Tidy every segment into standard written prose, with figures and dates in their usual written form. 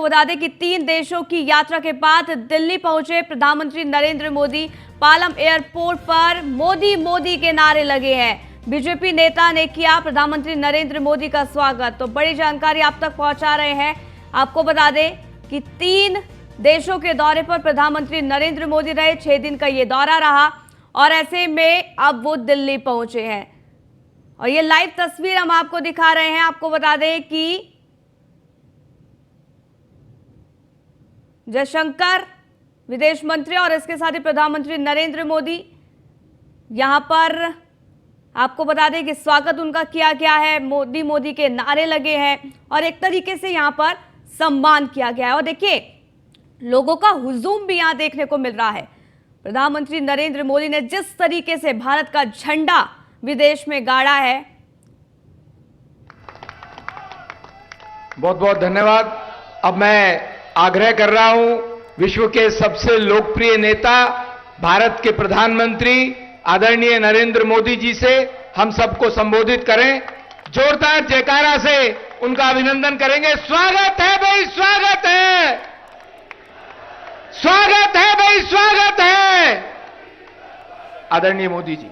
बता दें कि 3 देशों की यात्रा के बाद दिल्ली पहुंचे प्रधानमंत्री नरेंद्र मोदी। पालम एयरपोर्ट पर मोदी मोदी के नारे लगे हैं। बीजेपी नेता ने किया प्रधानमंत्री नरेंद्र मोदी का स्वागत। तो बड़ी जानकारी आप तक पहुंचा रहे हैं। आपको बता दें कि 3 देशों के दौरे पर प्रधानमंत्री नरेंद्र मोदी रहे। 6 दिन का ये दौरा रहा और ऐसे में अब वो दिल्ली पहुंचे हैं और ये लाइव तस्वीर हम आपको दिखा रहे हैं। आपको बता दें कि जयशंकर विदेश मंत्री और इसके साथ ही प्रधानमंत्री नरेंद्र मोदी यहां पर, आपको बता दें कि स्वागत उनका किया गया है। मोदी मोदी के नारे लगे हैं और एक तरीके से यहां पर सम्मान किया गया है। और देखिए, लोगों का हुजूम भी यहां देखने को मिल रहा है। प्रधानमंत्री नरेंद्र मोदी ने जिस तरीके से भारत का झंडा विदेश में गाड़ा है। बहुत बहुत धन्यवाद। अब मैं आग्रह कर रहा हूं विश्व के सबसे लोकप्रिय नेता भारत के प्रधानमंत्री आदरणीय नरेंद्र मोदी जी से हम सबको संबोधित करें। जोरदार जयकारा से उनका अभिनंदन करेंगे। स्वागत है भाई, स्वागत है, स्वागत है भाई, स्वागत है आदरणीय मोदी जी।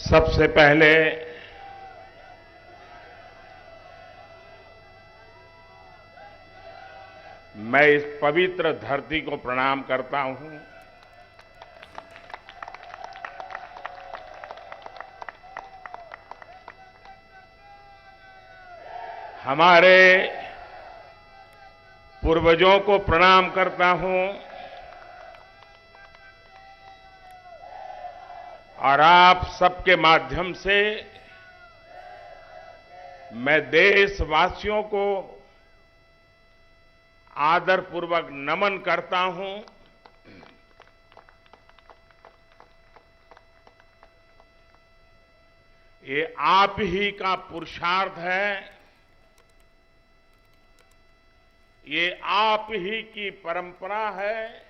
सबसे पहले मैं इस पवित्र धरती को प्रणाम करता हूं। हमारे पूर्वजों को प्रणाम करता हूं और आप सबके माध्यम से मैं देशवासियों को आदरपूर्वक नमन करता हूं। ये आप ही का पुरुषार्थ है, ये आप ही की परंपरा है।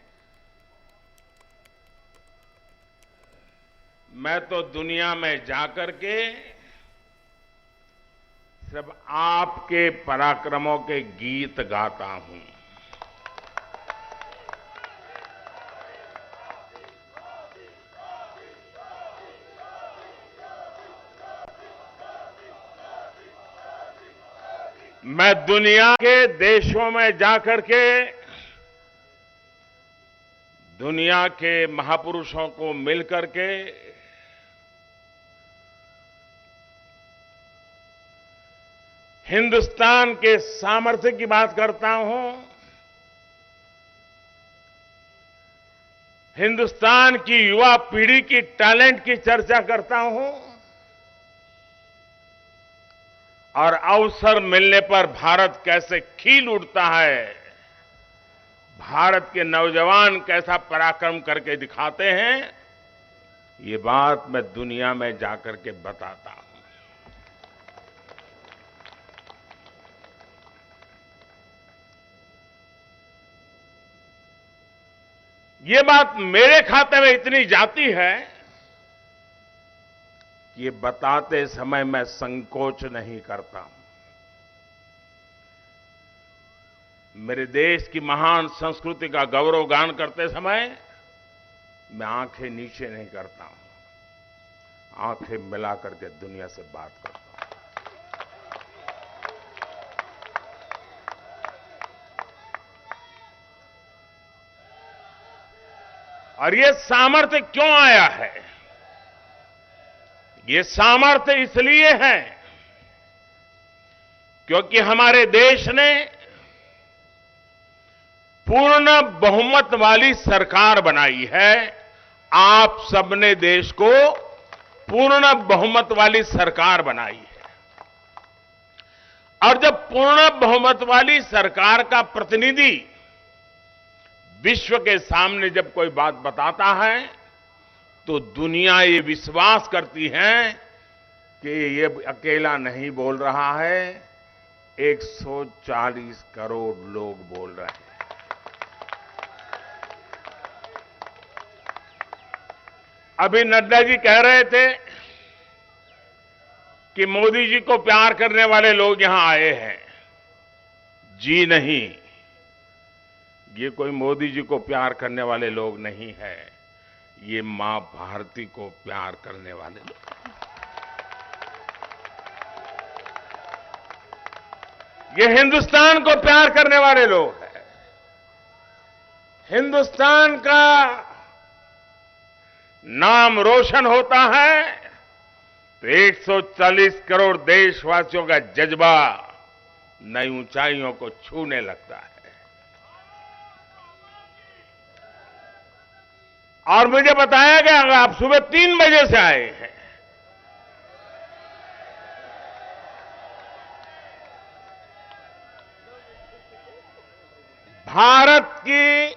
मैं तो दुनिया में जाकर के सब आपके पराक्रमों के गीत गाता हूं। मैं दुनिया के देशों में जाकर के दुनिया के महापुरुषों को मिलकर के हिंदुस्तान के सामर्थ्य की बात करता हूं। हिंदुस्तान की युवा पीढ़ी की टैलेंट की चर्चा करता हूं और अवसर मिलने पर भारत कैसे खिल उठता है, भारत के नौजवान कैसा पराक्रम करके दिखाते हैं, ये बात मैं दुनिया में जाकर के बताता हूं। ये बात मेरे खाते में इतनी जाती है कि ये बताते समय मैं संकोच नहीं करता हूं। मेरे देश की महान संस्कृति का गौरवगान करते समय मैं आंखें नीचे नहीं करता हूं, आंखें मिला करके दुनिया से बात करता हूं। और ये सामर्थ्य क्यों आया है? ये सामर्थ्य इसलिए है क्योंकि हमारे देश ने पूर्ण बहुमत वाली सरकार बनाई है। आप सबने देश को पूर्ण बहुमत वाली सरकार बनाई है और जब पूर्ण बहुमत वाली सरकार का प्रतिनिधि विश्व के सामने जब कोई बात बताता है तो दुनिया ये विश्वास करती है कि ये अकेला नहीं बोल रहा है, 140 करोड़ लोग बोल रहे हैं। अभी नड्डा जी कह रहे थे कि मोदी जी को प्यार करने वाले लोग यहां आए हैं। जी नहीं, ये कोई मोदी जी को प्यार करने वाले लोग नहीं है, ये मां भारती को प्यार करने वाले लोग। ये हिंदुस्तान को प्यार करने वाले लोग हैं। हिंदुस्तान का नाम रोशन होता है तो 140 करोड़ देशवासियों का जज्बा नई ऊंचाइयों को छूने लगता है। और मुझे बताया गया कि आप सुबह 3 बजे से आए हैं। भारत की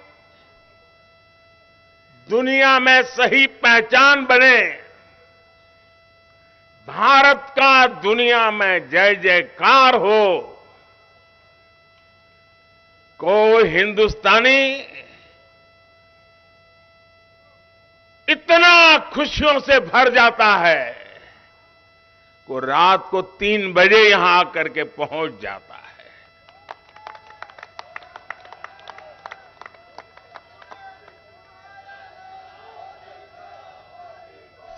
दुनिया में सही पहचान बने, भारत का दुनिया में जय जयकार हो, कोई हिंदुस्तानी इतना खुशियों से भर जाता है कि रात को 3 बजे यहां आकर के पहुंच जाता है।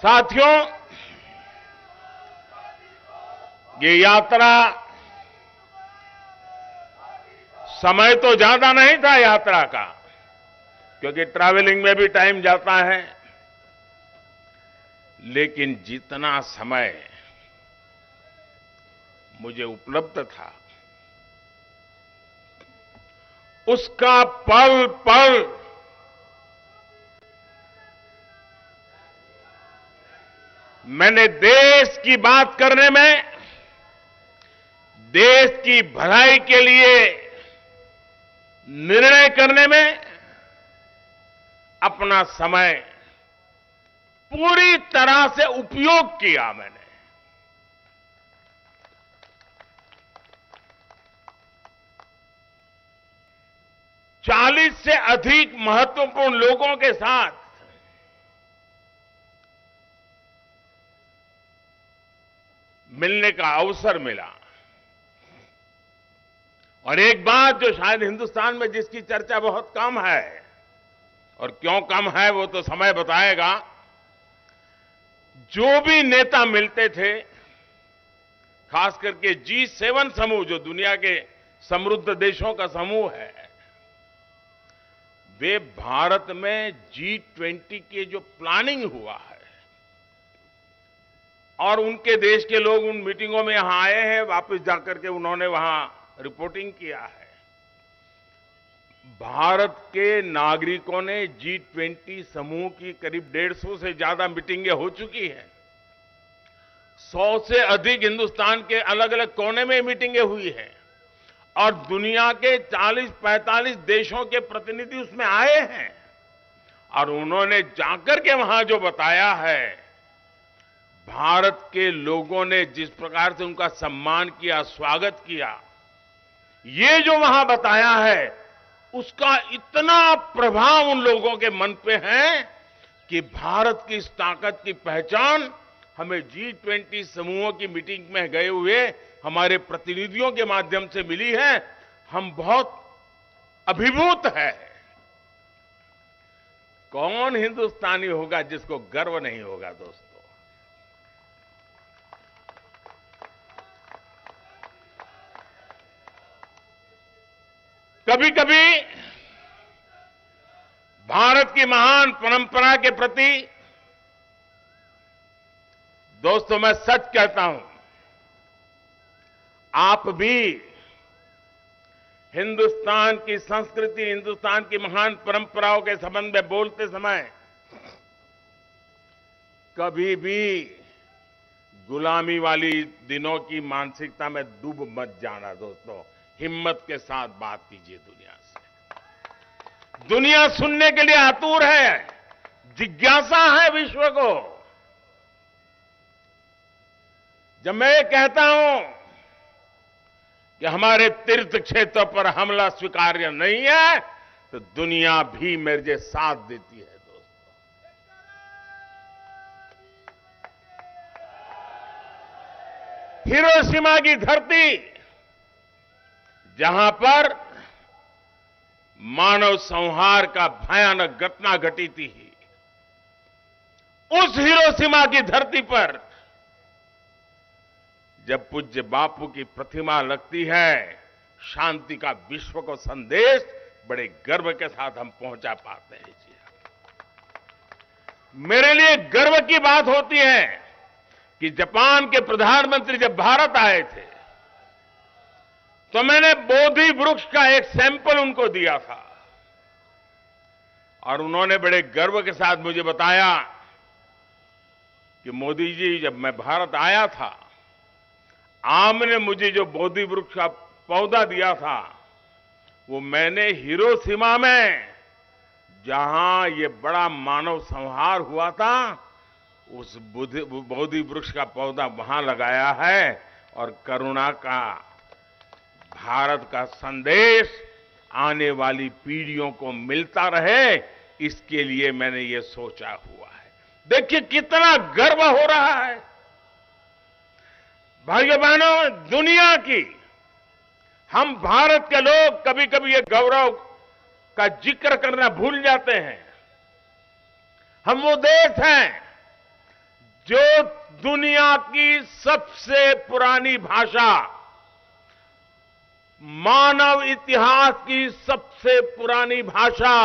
साथियों, ये यात्रा समय तो ज्यादा नहीं था यात्रा का, क्योंकि ट्रैवलिंग में भी टाइम जाता है, लेकिन जितना समय मुझे उपलब्ध था उसका पल पल मैंने देश की बात करने में, देश की भलाई के लिए निर्णय करने में अपना समय पूरी तरह से उपयोग किया मैंने। चालीस से अधिक महत्वपूर्ण लोगों के साथ मिलने का अवसर मिला। और एक बात जो शायद हिंदुस्तान में जिसकी चर्चा बहुत कम है, और क्यों कम है वो तो समय बताएगा, जो भी नेता मिलते थे, खास करके G7 समूह जो दुनिया के समृद्ध देशों का समूह है, वे भारत में G20 के जो प्लानिंग हुआ है और उनके देश के लोग उन मीटिंगों में यहां आए हैं, वापस जाकर के उन्होंने वहां रिपोर्टिंग किया है। भारत के नागरिकों ने G20 समूह की करीब 150 से ज्यादा मीटिंगें हो चुकी हैं। 100 से अधिक हिंदुस्तान के अलग अलग कोने में मीटिंगें हुई हैं और दुनिया के 40-45 देशों के प्रतिनिधि उसमें आए हैं। और उन्होंने जाकर के वहां जो बताया है, भारत के लोगों ने जिस प्रकार से उनका सम्मान किया, स्वागत किया, ये जो वहां बताया है, उसका इतना प्रभाव उन लोगों के मन पे है कि भारत की इस ताकत की पहचान हमें G20 समूहों की मीटिंग में गए हुए हमारे प्रतिनिधियों के माध्यम से मिली है। हम बहुत अभिभूत है। कौन हिंदुस्तानी होगा जिसको गर्व नहीं होगा दोस्तों? कभी कभी भारत की महान परंपरा के प्रति दोस्तों मैं सच कहता हूं, आप भी हिंदुस्तान की संस्कृति, हिंदुस्तान की महान परंपराओं के संबंध में बोलते समय कभी भी गुलामी वाली दिनों की मानसिकता में डूब मत जाना दोस्तों। हिम्मत के साथ बात कीजिए दुनिया से। दुनिया सुनने के लिए आतुर है, जिज्ञासा है विश्व को। जब मैं ये कहता हूं कि हमारे तीर्थ क्षेत्र पर हमला स्वीकार्य नहीं है, तो दुनिया भी मेरे साथ देती है। दोस्तों, हिरोशिमा की धरती, जहां पर मानव संहार का भयानक घटना घटी थी, उस हिरोशिमा की धरती पर जब पूज्य बापू की प्रतिमा लगती है, शांति का विश्व को संदेश बड़े गर्व के साथ हम पहुंचा पाते हैं। जी, मेरे लिए गर्व की बात होती है कि जापान के प्रधानमंत्री जब भारत आए थे, तो मैंने बोधि वृक्ष का एक सैंपल उनको दिया था और उन्होंने बड़े गर्व के साथ मुझे बताया कि मोदी जी, जब मैं भारत आया था, आपने मुझे जो बोधि वृक्ष का पौधा दिया था, वो मैंने हिरोशिमा में, जहां ये बड़ा मानव संहार हुआ था, उस बोधि वृक्ष का पौधा वहां लगाया है और करुणा का, भारत का संदेश आने वाली पीढ़ियों को मिलता रहे, इसके लिए मैंने ये सोचा हुआ है। देखिए कितना गर्व हो रहा है। भाइयों बहनों, दुनिया की, हम भारत के लोग कभी कभी ये गौरव का जिक्र करना भूल जाते हैं। हम वो देश हैं जो दुनिया की सबसे पुरानी भाषा, मानव इतिहास की सबसे पुरानी भाषा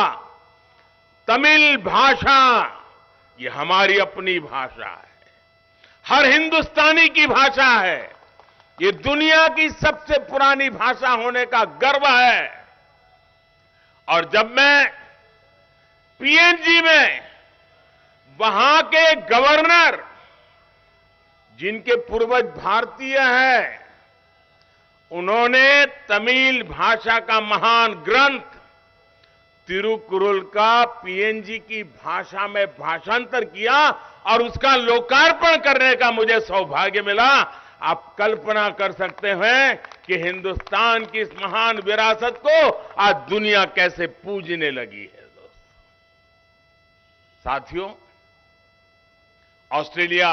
तमिल भाषा, ये हमारी अपनी भाषा है, हर हिंदुस्तानी की भाषा है। ये दुनिया की सबसे पुरानी भाषा होने का गर्व है। और जब मैं पीएनजी में वहां के गवर्नर, जिनके पूर्वज भारतीय हैं, उन्होंने तमिल भाषा का महान ग्रंथ तिरुकुरल का पीएनजी की भाषा में भाषांतर किया और उसका लोकार्पण करने का मुझे सौभाग्य मिला। आप कल्पना कर सकते हैं कि हिंदुस्तान की इस महान विरासत को आज दुनिया कैसे पूजने लगी है। दोस्तों, साथियों, ऑस्ट्रेलिया,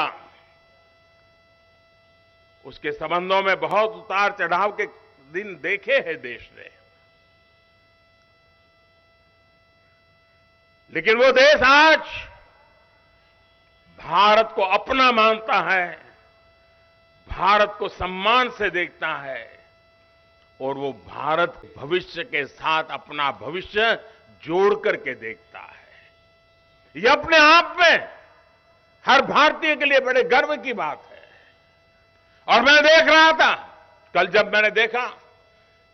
उसके संबंधों में बहुत उतार चढ़ाव के दिन देखे हैं देश ने, लेकिन वो देश आज भारत को अपना मानता है, भारत को सम्मान से देखता है और वो भारत भविष्य के साथ अपना भविष्य जोड़ करके देखता है। ये अपने आप में हर भारतीय के लिए बड़े गर्व की बात है। और मैं देख रहा था, कल जब मैंने देखा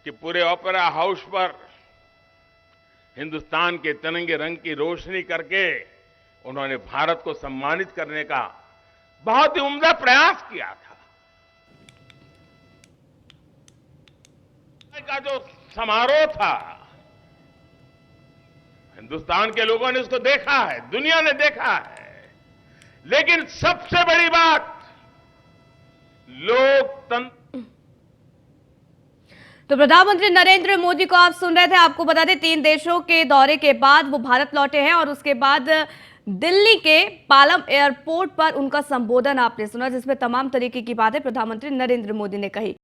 कि पूरे ओपेरा हाउस पर हिंदुस्तान के तिरंगे रंग की रोशनी करके उन्होंने भारत को सम्मानित करने का बहुत ही उम्दा प्रयास किया था। का जो समारोह था, हिंदुस्तान के लोगों ने उसको देखा है, दुनिया ने देखा है, लेकिन सबसे बड़ी बात लोकतंत्र। तो प्रधानमंत्री नरेंद्र मोदी को आप सुन रहे थे। आपको बता दें, 3 देशों के दौरे के बाद वो भारत लौटे हैं और उसके बाद दिल्ली के पालम एयरपोर्ट पर उनका संबोधन आपने सुना, जिसमें तमाम तरीके की बातें प्रधानमंत्री नरेंद्र मोदी ने कही।